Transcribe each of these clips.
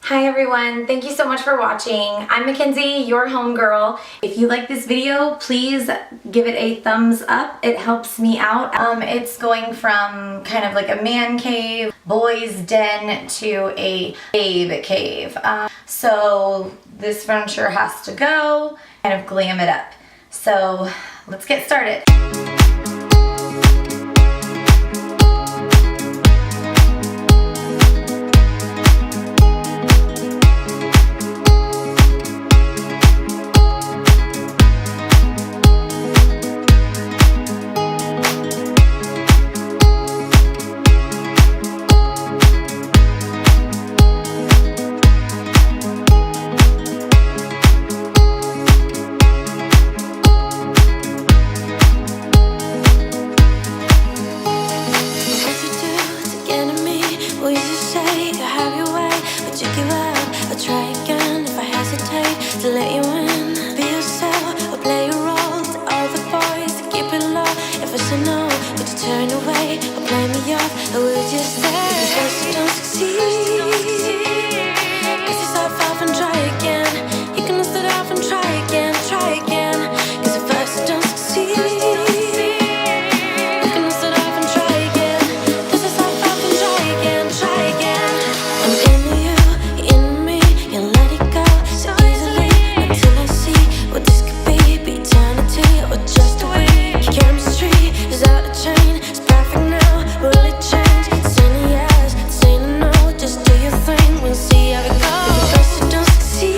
Hi everyone, thank you so much for watching. I'm McKenzie, your homegirl. If you like this video, please give it a thumbs up. It helps me out. It's going from kind of like a man cave, boys den to a babe cave. So this furniture has to go, kind of glam it up. So let's get started. To let you in, be yourself or play a role. To all the boys, to keep it low. If it's a no, would you turn away or play me off? Or would you stay? Because you don't succeed. Cause you start off and try again. You can start off and try again, try again. Cause at first you don't succeed. You can start off and try again. Cause you start off and try again, try again. I'm into you, you're into me, you let it go so easily. Till I see what this could be eternity or just a week. Chemistry is out of chain, it's perfect now. Will it change? Saying yes, saying no, just do your thing. We'll see how it goes. If at first you don't succeed,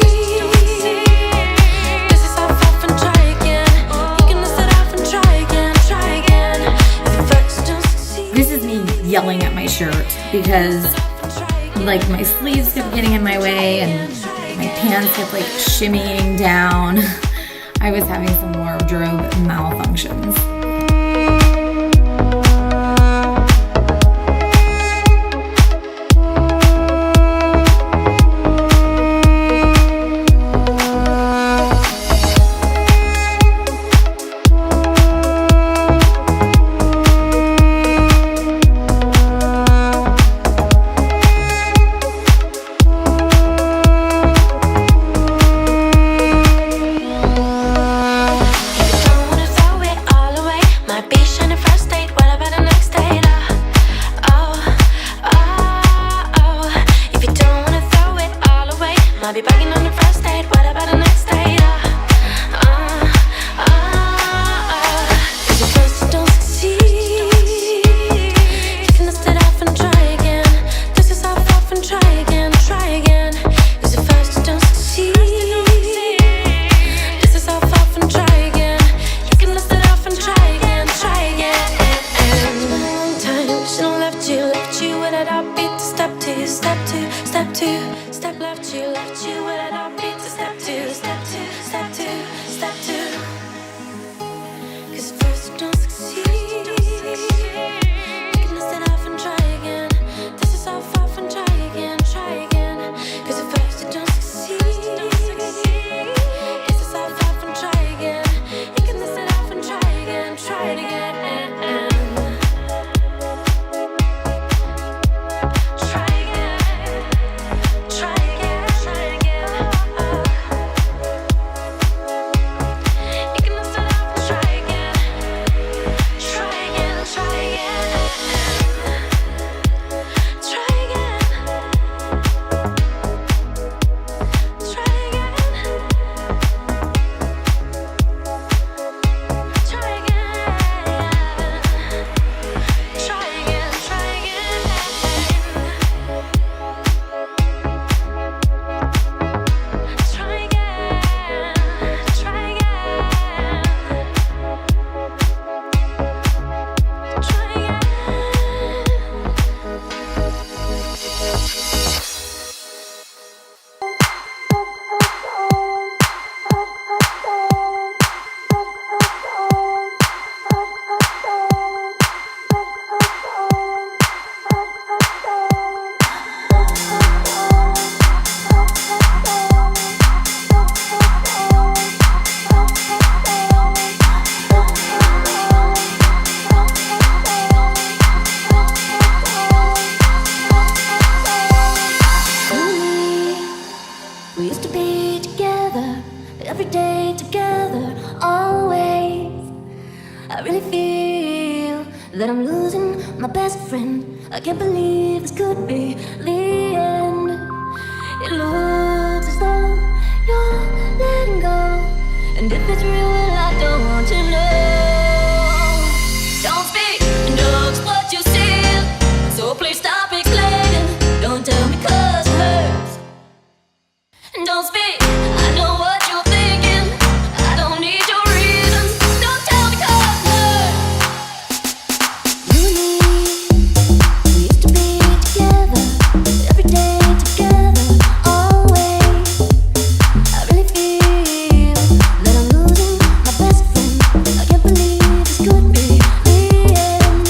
this is how far and try again. You can start off and try again, try again. If at first you don't succeed. This is me yelling at my shirt because like my sleeves kept getting in my way and my pants kept like shimmying down. I was having some wardrobe malfunctions. Might be bagging on the first date, what about the next date? Cause at first you don't succeed. You can start off and try again. Dust yourself off and try again, try again. Cause at first you don't succeed. Dust yourself off and try again. You can start off and try again, try again. Time should've left you without a beat to step two, step two, step two. Step left you without a beat to step two, step two, step two, step two. Cause at first you don't succeed. You can start off and try again. Dust yourself off and try again, try again. Cause at first you don't succeed. Dust yourself off and try again. You can start off and try again, try it again. every day together, always. I really feel that I'm losing my best friend. I can't believe this could be the end. It looks as though you're letting go, and if it's real, well, I don't want to know. Don't speak, it looks what you see, so please stop explaining. Don't tell me 'cause it hurts. Don't speak, I know what you're thinking. I don't need your reasons. Don't tell me 'cause it hurts. You and me, we used to be together, every day together, always. I really feel that I'm losing my best friend. I can't believe this could be the end.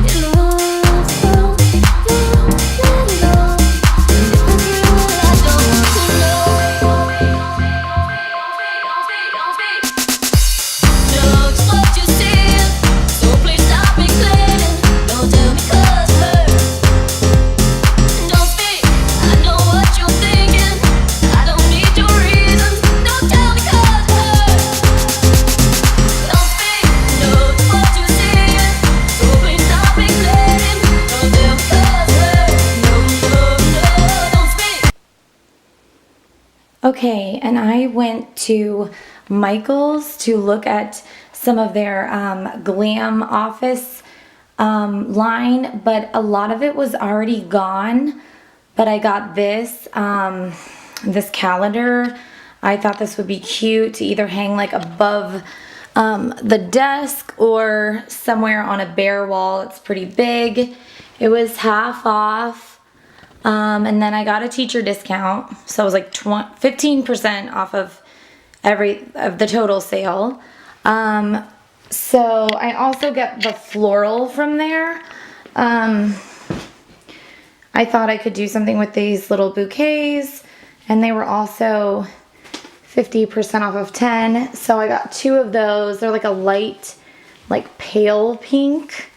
It looks so you're letting go, and if it's real, I don't want to know. Looks what you see, so please stop explaining. Don't tell me 'cause it hurts. Don't speak, I know what you're thinking. I don't need your reasons. Don't tell me 'cause it hurts. Don't speak, looks what you see, so please stop explaining. Don't tell me 'cause it hurts. No, no, no, don't speak. Okay, and I went to Michael's to look at some of their glam office line, but a lot of it was already gone. But I got this this calendar. I thought this would be cute to either hang like above the desk or somewhere on a bare wall. It's pretty big. It was half off. And then I got a teacher discount, so it was like 15% off of the total sale. So I also get the floral from there. I thought I could do something with these little bouquets, and they were also 50% off of 10. So I got 2 of those. They're like a light, like pale pink.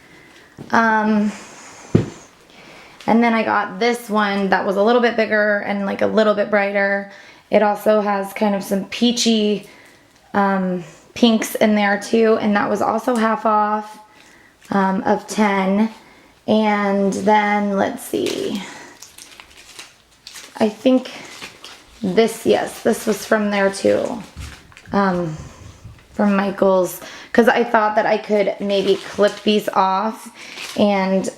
And then I got this one that was a little bit bigger and like a little bit brighter. It also has kind of some peachy pinks in there too, and that was also half off of 10. And then let's see, I think this was from there too, from Michael's, because I thought that I could maybe clip these off and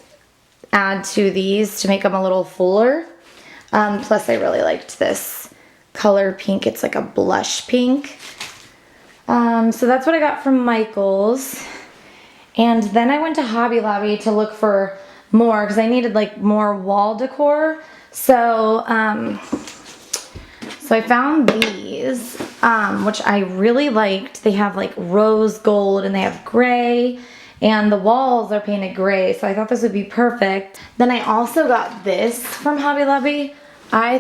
add to these to make them a little fuller. Plus I really liked this color pink. It's like a blush pink. So that's what I got from Michael's. And then I went to Hobby Lobby to look for more because I needed like more wall decor. So I found these, which I really liked. They have like rose gold and they have gray, and the walls are painted gray, so I thought this would be perfect. Then I also got this from Hobby Lobby. I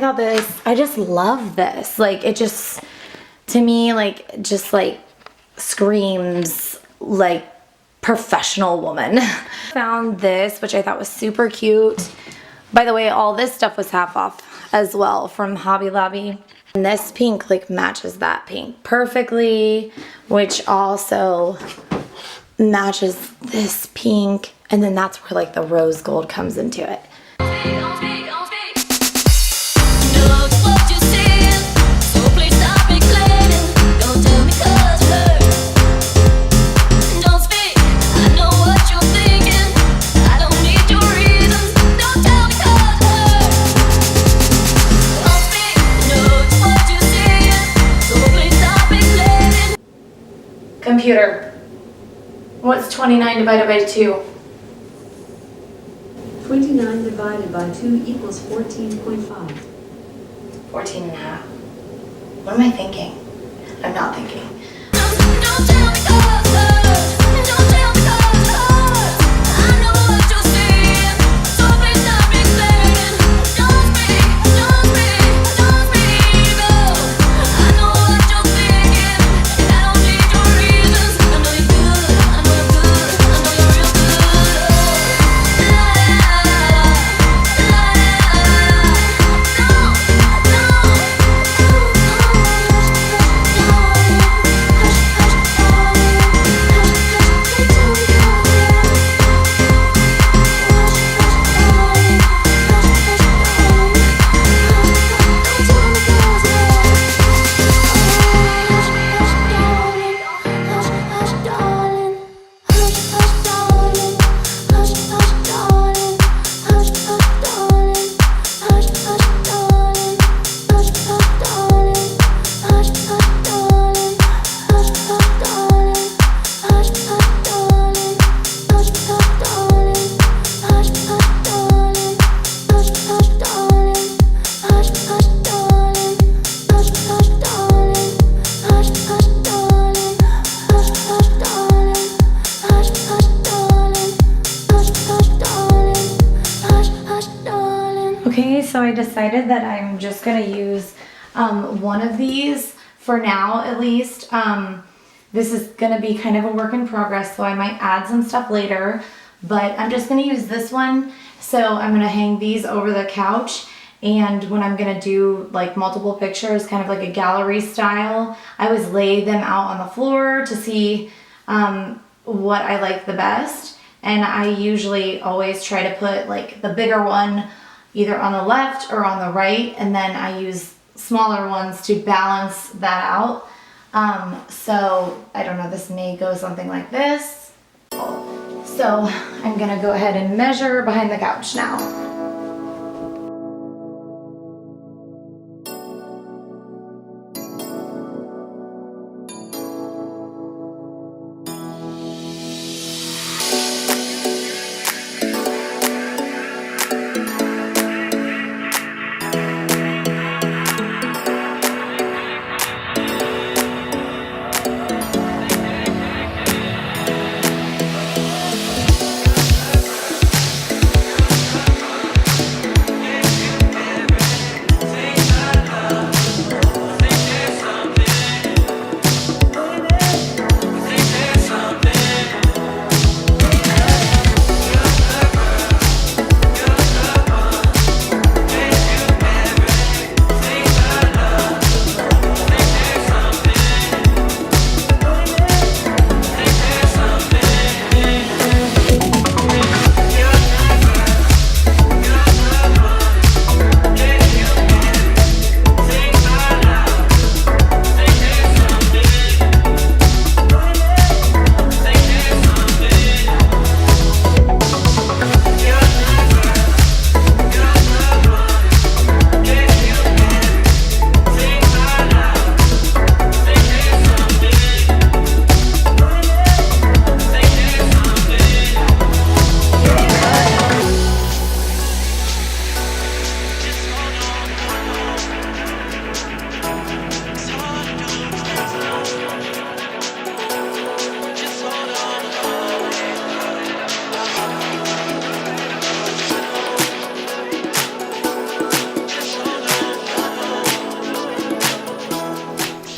just love this. Like, it just, to me, like, just like screams like professional woman. Found this, which I thought was super cute. By the way, all this stuff was half off as well from Hobby Lobby. And this pink like matches that pink perfectly, which also matches this pink, and then that's where like the rose gold comes into it. Computer, what's 29 divided by 2? 29 divided by 2 equals 14.5. 14 and a half. What am I thinking? I'm not thinking. Don't tell me 'cause it hurts. Don't tell me 'cause it hurts. I know what you're saying, so please stop explaining. Don't speak, don't speak, don't speak, oh. I know what you're thinking, and I don't need your reasons. I know you're good, I know you're good, I know you're real good, oh. La la la la la la. decided that I'm just gonna use one of these for now, at least. This is gonna be kind of a work in progress, so I might add some stuff later, but I'm just gonna use this one. So I'm gonna hang these over the couch, and when I'm gonna do like multiple pictures, kind of like a gallery style, I always lay them out on the floor to see what I like the best. And I usually always try to put like the bigger one either on the left or on the right, and then I use smaller ones to balance that out. So I don't know, this may go something like this. So I'm gonna go ahead and measure behind the couch now.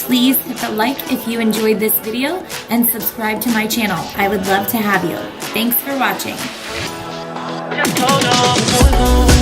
Please hit the like if you enjoyed this video and subscribe to my channel. I would love to have you. Thanks for watching. Just hold on.